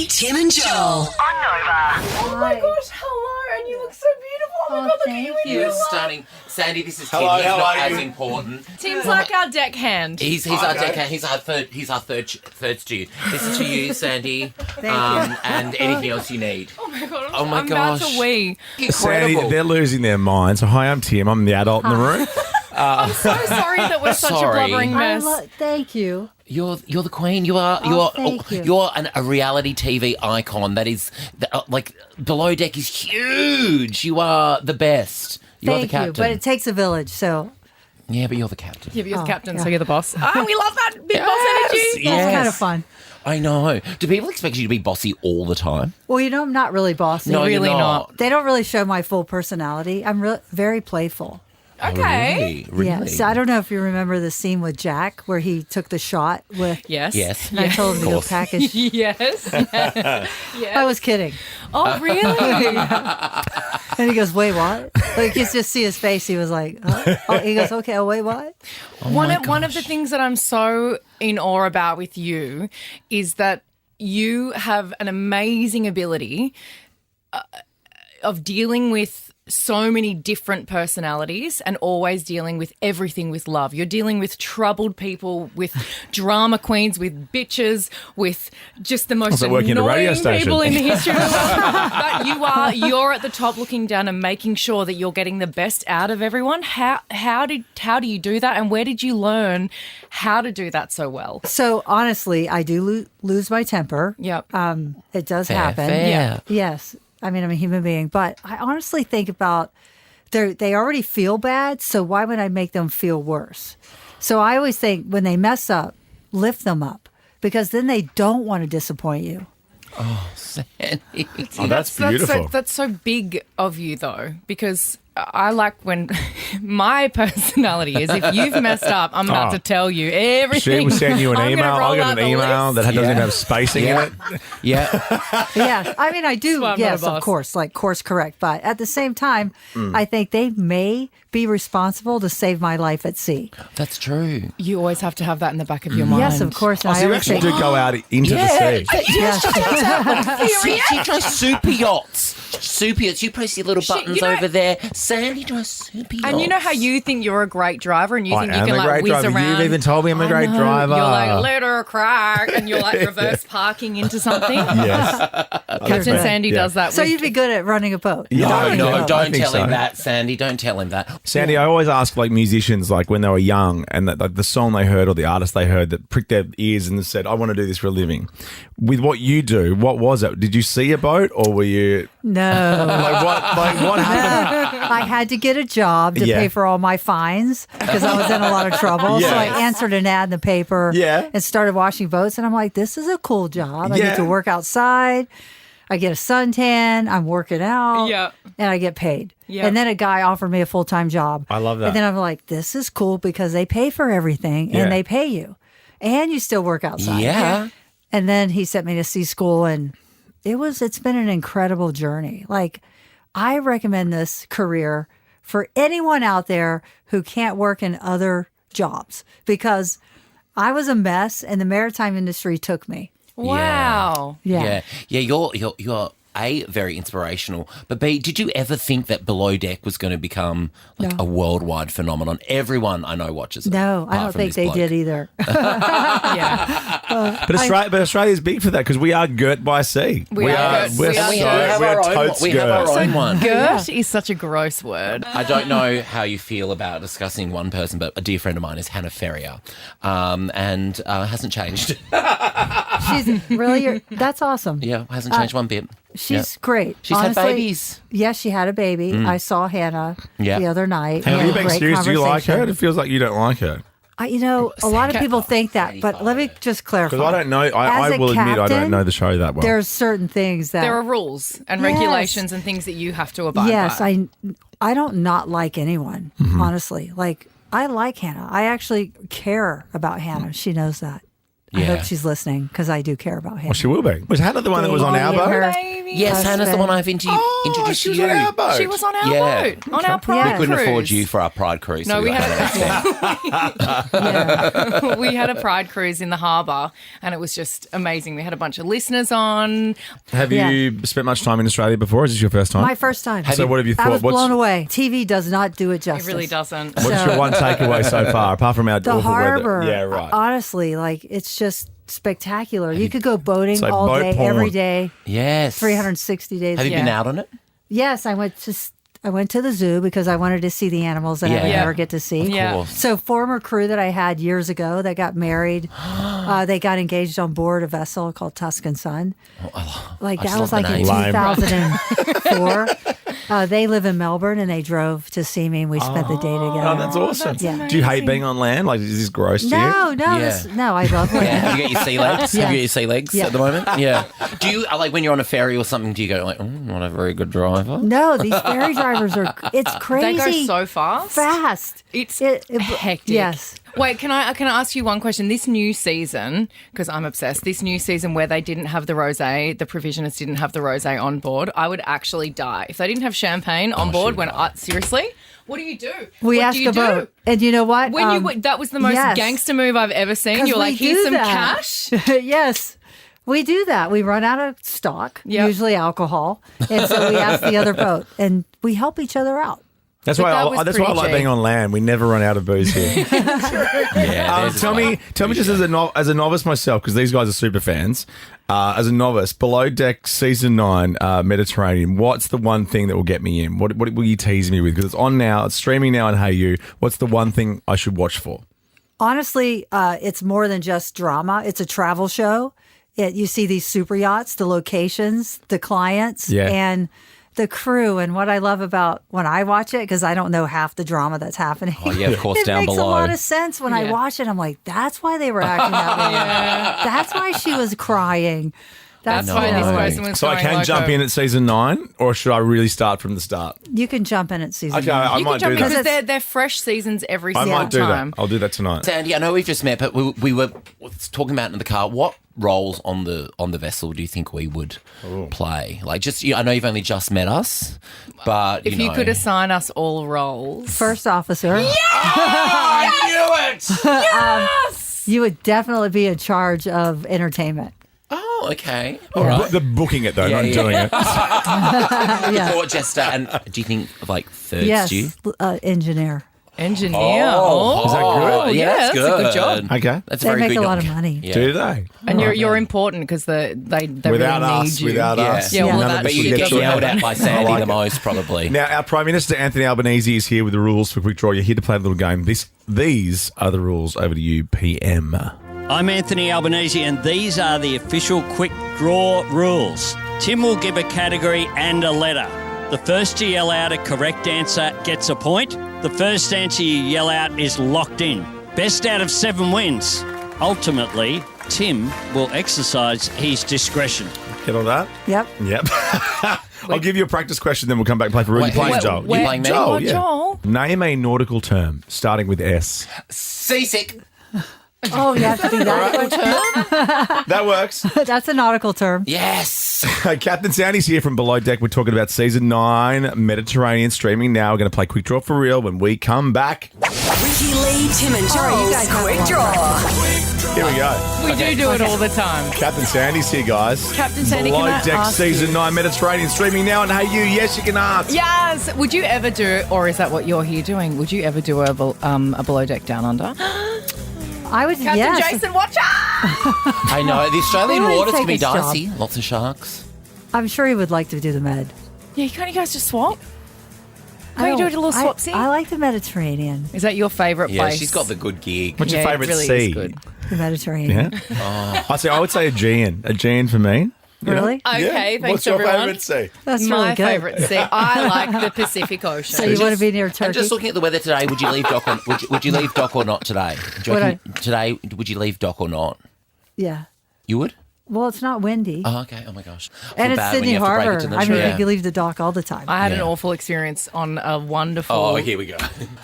Sandy, Tim and Joel. On Nova. Oh my gosh, hello, and you look so beautiful. Oh my God, look at you. You're stunning. Sandy, this is Tim. Hello, He's how not are as you? important. Tim's like our deckhand. He's our deckhand. He's our third stew. This is for you, Sandy. And anything else you need. Oh my God, I'm about gosh. to wee. Sandy, Incredible. they're losing their minds. So, hi, I'm Tim. I'm the adult in the room. I'm so sorry that we're such Sorry. a blubbering mess. Thank you. You're the queen. You are thank you. you're a reality TV icon. That is like Below Deck is huge. You are the best. You are the Thank you. captain. But it takes a village, so Yeah, but you're the captain. Yeah, you're the captain, yeah. so you're the boss. Oh, we love that big boss energy. Yes. it's kind of fun. I know. Do people expect you to be bossy all the time? Well, I'm not really bossy. No, really you're not. They don't really show my full personality. I'm very playful. Okay. Really? Yeah. So I don't know if you remember the scene with Jack where he took the shot with. Yes. Yes. And I told him to go course. pack his. Yes. Yes. I was kidding. Oh, really? And he goes, "Wait, what?" Like you just see his face. He was like, huh? Oh, he goes, "Okay, oh, wait, what?" One of the things that I'm so in awe about with you is that you have an amazing ability of dealing with so many different personalities and always dealing with everything with love. You're dealing with troubled people, with drama queens, with bitches, with just the most Also working at a radio annoying station. people in the history of the world. But you're at the top looking down and making sure that you're getting the best out of everyone. How do you do that, and where did you learn how to do that so well? So honestly, I do lose my temper. Yep. It does Fair, happen. fair. Yeah. Yes. I mean, I'm a human being, but I honestly think about they already feel bad, so why would I make them feel worse? So I always think when they mess up, lift them up, because then they don't want to disappoint you. Sandy. Oh, that's beautiful. That's so big of you, though, because I like when my personality is if you've messed up, I'm about to tell you everything. She will send you an I'm email. gonna roll I got out an the email list. that doesn't Yeah. even have spacing in it. Yeah. Yeah. I mean, I do. why I'm not a Yes, boss. of course, like course correct. But at the same time, I think they may be responsible to save my life at sea. That's true. You always have to have that in the back of your mind. Yes, of course. Oh, And so I you always actually think, do go out into the sea. yes. She drives super yachts. Super yachts. You press your little buttons you know- over there. Sandy drives super yachts. And you know how you think you're a great driver and you I think you am can a like great whiz driver. around. You've even told me I'm a great I know. driver. You're like, let her crack, and you're like reverse parking into something. Yes. Captain Sandy Yeah. does that. So with you'd be good at running a boat. Yeah. No, I don't think tell him so. that, Sandy. Don't tell him that. Sandy, I always ask like musicians, like when they were young, and that like the song they heard or the artist they heard that pricked their ears and said, "I want to do this for a living." With what you do, what was it? Did you see a boat, or were you No. what happened? I had to get a job to Yeah. pay for all my fines because I was in a lot of trouble. So I Yes. answered an ad in the paper Yeah. and started washing boats. And I'm like, this is a cool job. I Yeah. get to work outside. I get a suntan. I'm working out. Yeah. And I get paid. Yeah. And then a guy offered me a full-time job. I love that. And then I'm like, this is cool because they pay for everything Yeah. and they pay you. And you still work outside. Yeah. And then he sent me to sea school, and it's been an incredible journey. Like, I recommend this career for anyone out there who can't work in other jobs, because I was a mess and the maritime industry took me. wow. Yeah. Yeah. You're A, very inspirational, but B, did you ever think that Below Deck was going to become like No. a worldwide phenomenon? Everyone I know watches it. No, I apart don't from think this they bloke. did either. Yeah. But Australia's big for that because we are girt by sea. We are girt. We're We are so girt. we're totes We have our girt. own one. Girt is such a gross word. I don't know how you feel about discussing one person, but a dear friend of mine is Hannah Ferrier, and hasn't changed. She's really, that's awesome. Yeah, hasn't changed one bit. She's Yeah. great. She's had Honestly, babies. Yes, she had a baby. I saw Hannah Yeah. the other night. Hang on, We are you had a being great serious? Do you like her? conversation. It feels like you don't like her. A lot of people think that, but let me just clarify. Because I don't know. I As a will admit I don't captain, know the show that well. There's certain things that There are rules and Yes. regulations and things that you have to abide yes, by. I don't not like anyone, honestly. Like, I like Hannah. I actually care about Hannah. She knows that. I Yeah. hope she's listening because I do care about Hannah. Well, she will be. Was Hannah the one that was on our Yeah, boat? her- Baby. Yes, Hannah's the one I've introduced she was to on you. our boat. She was on our Yeah. boat, on our pride Yeah. We couldn't cruise. afford you for our pride cruise. No, so we got had Hannah instead. we had a pride cruise in the harbour, and it was just amazing. We had a bunch of listeners on. Have Yeah. you spent much time in Australia before? Is this your first time? My first time. So what have you I thought? was blown away. TV does not do it It justice. really doesn't. What's So- your one takeaway so far, apart from our The awful harbor. weather? Yeah, right. Honestly, like it's just spectacular. You could go boating like all boat day, porn. every day, Yes. 360 days. Have you been Yeah. out on it? Yes, I went to the zoo because I wanted to see the animals that I would Yeah. never get to see. Yeah. course. So former crew that I had years ago that got married, they got engaged on board a vessel called Tuscan Sun. Like I that just was love like the in name. 2004. They live in Melbourne and they drove to see me and we spent the day together. Oh, that's awesome. Yeah. Do you hate being on land? Like, is this gross to you? No, Yeah. no, I love it. Yeah. Have you got your sea legs? Yeah. Have you got your sea legs Yeah. at the moment? Yeah. Do you like when you're on a ferry or something? Do you go like, not a very good driver? No, these ferry drivers are. It's They crazy. go so fast. fast. It's It- hectic. Yes. Wait, can I ask you one question? This new season, because I'm obsessed. This new season where they didn't have the rosé, the provisionists didn't have the rosé on board. I would actually die if they didn't have champagne on board. Seriously, what do you do? We What ask do you a boat, and you know what? When that was the most yes. gangster move I've ever seen. 'Cause You're we like, here's do some that. cash. Yes. We do that. We run out of stock, Yep. usually alcohol, and so we ask the other boat, and we help each other out. That's But why. that was That's why I pretty like cheap. being on land. We never run out of booze here. Yeah. Tell me just as a novice myself, because these guys are super fans. As a novice, Below Deck season 9, Mediterranean. What's the one thing that will get me in? What will you tease me with? Because it's on now. It's streaming now on Hey You. What's the one thing I should watch for? Honestly, it's more than just drama. It's a travel show. You see these super yachts, the locations, the clients, Yeah. and the crew. And what I love about when I watch it, because I don't know half the drama that's happening. Oh, yeah, of course, it down makes below. a lot of sense when I Yeah. watch it. I'm like, that's why they were acting that way. That's why she was crying. That's No why this way. person was So I going can loco. jump in at season 9, or should I really start from the start? You can jump in at season Okay, one. I You might can jump do in that. because they're fresh seasons every I single might do time. that. I'll do that tonight. Sandy, I know we've just met, but we were talking about it in the car. What roles on the vessel do you think we would play? Like, just I know you've only just met us, but If you could assign us all roles. First officer, I knew it. you would definitely be in charge of entertainment. Oh, okay, all right. The booking it though, Yeah, not yeah. doing it. Yeah. Court jester, and do you think of like thirds? Yes, Do you? engineer. Engineer. Oh, Is that good? Yeah, that's a good job. Okay. That's They very make good. a lot of money. Yeah. Do they? And you're important because they Without really us, need you. without Yeah. us, Yeah, well, none that- of But this you would get get through. yelled at by Sandy like the it. most, probably. Now, our Prime Minister Anthony Albanese is here with the rules for Quick Draw. You're here to play a little game. These are the rules. Over to you, PM. I'm Anthony Albanese, and these are the official Quick Draw rules. Tim will give a category and a letter. The first to yell out a correct answer gets a point. The first answer you yell out is locked in. Best out of 7 wins. Ultimately, Tim will exercise his discretion. Get all that? Yep. Yep. I'll give you a practice question, then we'll come back and play for real. You're playing Joel. You playing me? Joel, Oh, yeah. Joel. Name a nautical term starting with S. Seasick. Oh, you have to do that. That works. That's a nautical term. Yes. Captain Sandy's here from Below Deck. We're talking about season 9, Mediterranean, streaming now. We're going to play Quick Draw for real when we come back. Ricky Lee, Tim and you Joel's guys have Quick one. Draw. Here we go. We do it all the time. Captain Sandy's here, guys. Captain Sandy, Below can I Deck ask season you- 9, Mediterranean, streaming now. And hey, you, yes, you can ask. Yes. Would you ever do, or is that what you're here doing? Would you ever do a below deck down under? I would. Captain yes. Jason, watch out! I know. The Australian Who would waters take can be his job? dicey. Lots of sharks. I'm sure he would like to do the med. Yeah, can't you guys just swap? I Can't you do don't- it a little I- swapsy? I like the Mediterranean. Is that your favourite Yeah, place? she's got the good gig. What's your Yeah, it favourite really sea? is good. The Mediterranean. Yeah. I would say Aegean. Aegean for me. Really? Okay, thanks What's your everyone. favourite sea? That's My really good. favourite sea. I like the Pacific Ocean. So you want to be near And Turkey? just looking at the weather today, would you leave Doc or would you leave Doc or not today? Do you Would reckon today would you leave Doc or not? Yeah. You would? Well, it's not windy. Oh, okay. Oh my gosh. I feel And it's bad when Sydney you have to break it Harbor. to them. I mean, Yeah. you leave the dock all the time. I had an Yeah. awful experience on a wonderful. Oh, here we go.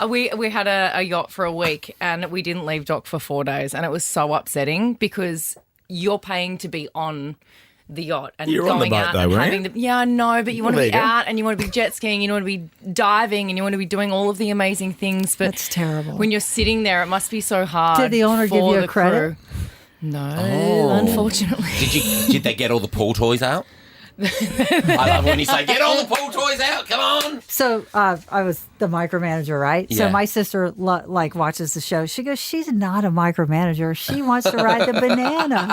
We had a yacht for a week and we didn't leave dock for 4 days, and it was so upsetting because you're paying to be on the yacht and You're on the going boat out though, and weren't having you? the, yeah, I know, but you want to there be you go. out and you want to be jet skiing, you want to be diving, and you want to be doing all of the amazing things. But That's terrible. when you're sitting there, it must be so hard. Did the owner give for you a the credit? crew. No, Oh. unfortunately. Did they get all the pool toys out? I love when you say, get all the pool toys out, come on. So I was the micromanager, right? So Yeah. my sister like watches the show. She goes, she's not a micromanager. She wants to ride the banana.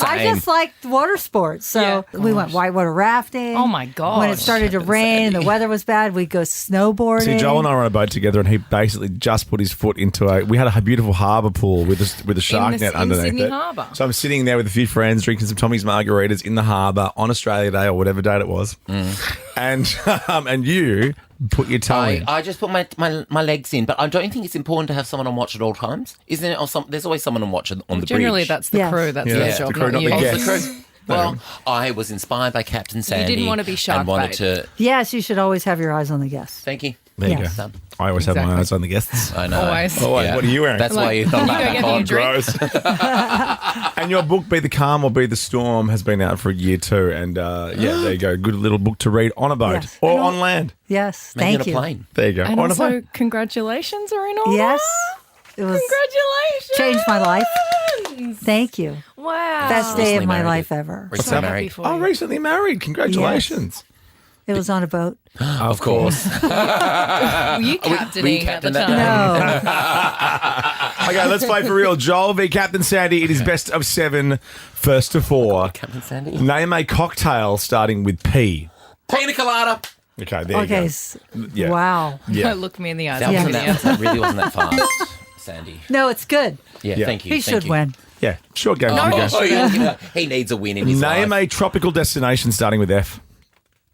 I Same. just liked water sports. So we went whitewater rafting. Oh, my When it gosh. started to rain and the weather was bad, we'd go snowboarding. See, Joel and I were on a boat together, and he basically just put his foot into we had a beautiful harbour pool with a shark net in underneath Sydney it. Harbour. So I'm sitting there with a few friends, drinking some Tommy's margaritas in the harbour on Australia Day or whatever date it was, and you put your toe in. I just put my legs in, but I don't think it's important to have someone on watch at all times, isn't it? Or there's always someone on watch on the Generally, bridge. that's the Yes. crew. That's Yeah, their it's job, the crew, not you. the Oh, guests. the crew. Well, I was inspired by Captain Sandy. didn't want to be shark and wanted bait. to. Yes, you should always have your eyes on the guests. Thank you. There you Yes. go. I always have my Exactly. eyes on the guests. I know. Always. Oh, wait, what are you wearing? That's why Like, you thought about you that go pod. get your drink. Gross. And your book, Be the Calm or Be the Storm, has been out for a year too. And there you go. Good little book to read on a boat Yes. or on land. Yes, Maybe thank on a you. plane. There you go. And on a also, plane. congratulations are in order. Yes, it was Congratulations. changed my life. Thank you. Wow. Best day Recently of my married. life ever. Recently So happy married. for Oh, you. recently married. Congratulations. It was on a boat. Of course. Were you captaining at the captain that time? day? No, Okay, let's play for real. Joel v. Captain Sandy. It is best of 7, first to 4. Captain Sandy. Name a cocktail starting with P. Pina colada. Okay, there okay. you go. Yeah. Wow. Yeah. Don't look me in the eyes. That, I'm wasn't kidding that, you. that really wasn't that fast, Sandy. No, it's good. Yeah, Yeah. thank you. He thank should you. win. Yeah, short game. No, you go. Oh, yeah. He needs a win in his Name life. a tropical destination starting with F.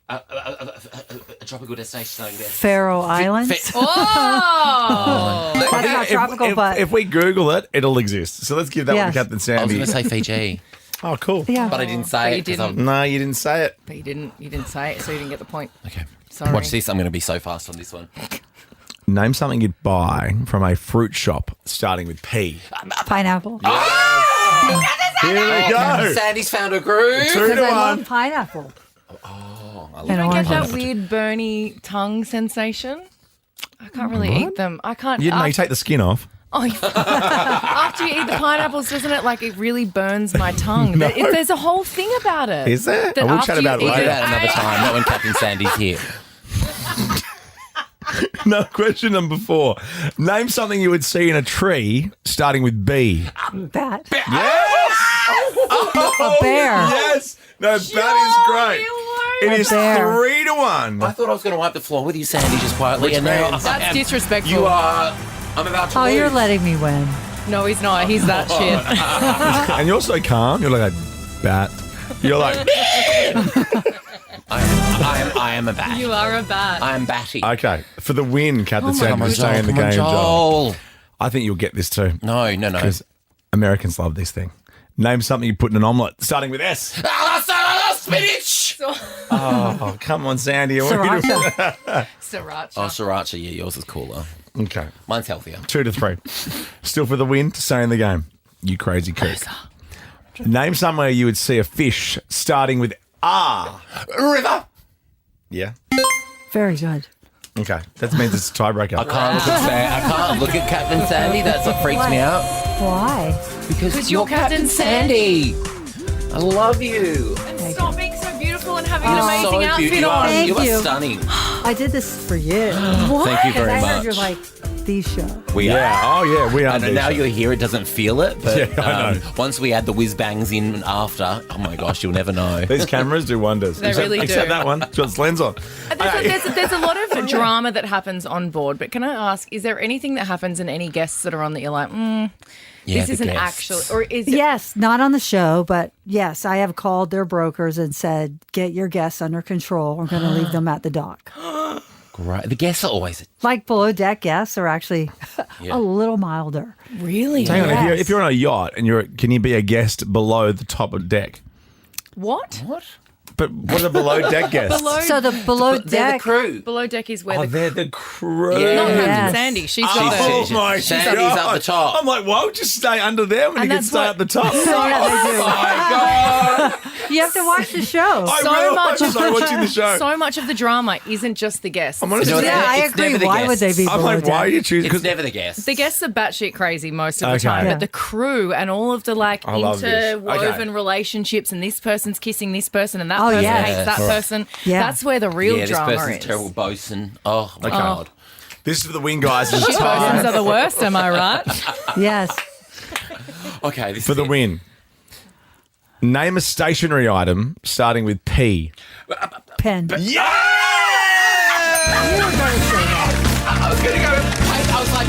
A tropical destination starting there. Faroe Islands. Oh! That's not tropical, but if we Google it, it'll exist. So let's give that one Yes. to Captain I was Sandy. going to say Fiji, Oh, cool. yeah. but I didn't But say you it. 'cause didn't. I'm- No, you didn't say it. But you didn't say it, so you didn't get the point. Okay. Sorry. Watch this. I'm going to be so fast on this one. Name something you'd buy from a fruit shop starting with P. Pineapple. Here we go. Sandy's found a groove. 2 Because to I 1. love pineapple. I And You don't get orange. that weird burny tongue sensation? I can't really eat them. I can't. You take the skin off. After you eat the pineapples, doesn't it like it really burns my tongue? No. There's a whole thing about it. Is there? That I will after chat about it you eat Do later. that another time, not when Captain Sandy's here. No, question number 4. Name something you would see in a tree starting with B. Bat. Yes! A bear. Yes! No, that is great. It is bear. 3 to 1. I thought I was going to wipe the floor with you, Sandy, just quietly. And now means- That's disrespectful. You are. I'm about to Oh, you're lose. letting me win. No, he's not. He's that shit. And you're so calm. You're like a bat. You're like, I am a bat. You are a bat. I am batty. okay, for the win, Captain Come Sandy, on, to stay in the Joel. Come game, on, Joel. Joel. I think you'll get this too. No. Because Americans love this thing. Name something you put in an omelette starting with S. Spinach. Oh, come on, Sandy. Sriracha. Sriracha. Oh, sriracha. Yeah, yours is cooler. Okay, Mine's healthier. 2 to 3. Still for the win to stay in the game. You crazy cook. Name somewhere you would see a fish starting with R. River. Yeah. Very good. Okay, that means it's a tiebreaker. I can't look at Captain Sandy. That's what freaks me out. Why? Because you're Captain Sandy. I love you. Stop being so beautiful and having an You're amazing so outfit beautiful. on. Thank You are you. stunning. I did this for you. Thank you very I much. heard you're like the show. We Yeah. are. Oh, yeah. We are. I know now you're here, it doesn't feel it, but Yeah, I know. once we add the whiz bangs in after, oh my gosh, you'll never know. These cameras do wonders. They really except do. that one. It's got its lens on. There's a lot of drama that happens on board, but can I ask, is there anything that happens in any guests that are on that you're like, Yeah, this the isn't guests. actually, or is it? Yes, not on the show, but yes, I have called their brokers and said, get your guests under control. We're going to leave them at the dock. Great. The guests are always. Like below deck guests are actually Yeah. a little milder. Really? Hang on, Yes. if you're on a yacht and can you be a guest below the top of deck? What? What? But what are below deck guests? So the below But they're the deck. crew. Below deck is where Oh, the they're the crew. Yeah. not Captain Yes. Sandy. She's Oh, got the. she's- my Sandy's God. up the top. I'm like, why would you stay under there when And you can that's stay what- up the top? Yeah, they do. Oh my God. You have to watch the show. I So realized much as I was watching the show. So much of the drama isn't just the guests. I'm honestly, No, Yeah, I it's agree. never the Why would they guests. be I'm below like, why are deck? you choosing? It's never the guests. The guests are batshit crazy most of the Okay. time, Yeah. but the crew and all of the like I love this. interwoven Okay. relationships, and this person's kissing this person, and that Oh, person yeah. hates that All right. person. Yeah. That's where the real yeah, this drama person's is. terrible bosun. Oh my God. This is for the wing guys. It's Shit time persons are the worst, am I right? Yes. Okay, this for is the it. win. Name a stationary item starting with P. Pen. Yeah! You were going to say that. I was going to go. I was like,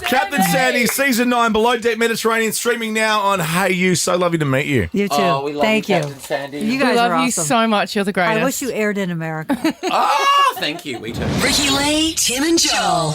Captain Sandy, season 9, Below Deck Mediterranean, streaming now on Hey You. So lovely to meet you. You too. Oh, we love Thank you, you. Captain Sandy. You We guys love are you awesome. so much. You're the greatest. I wish you aired in America. Oh, thank you. We too. Ricky Lee, Tim and Joel.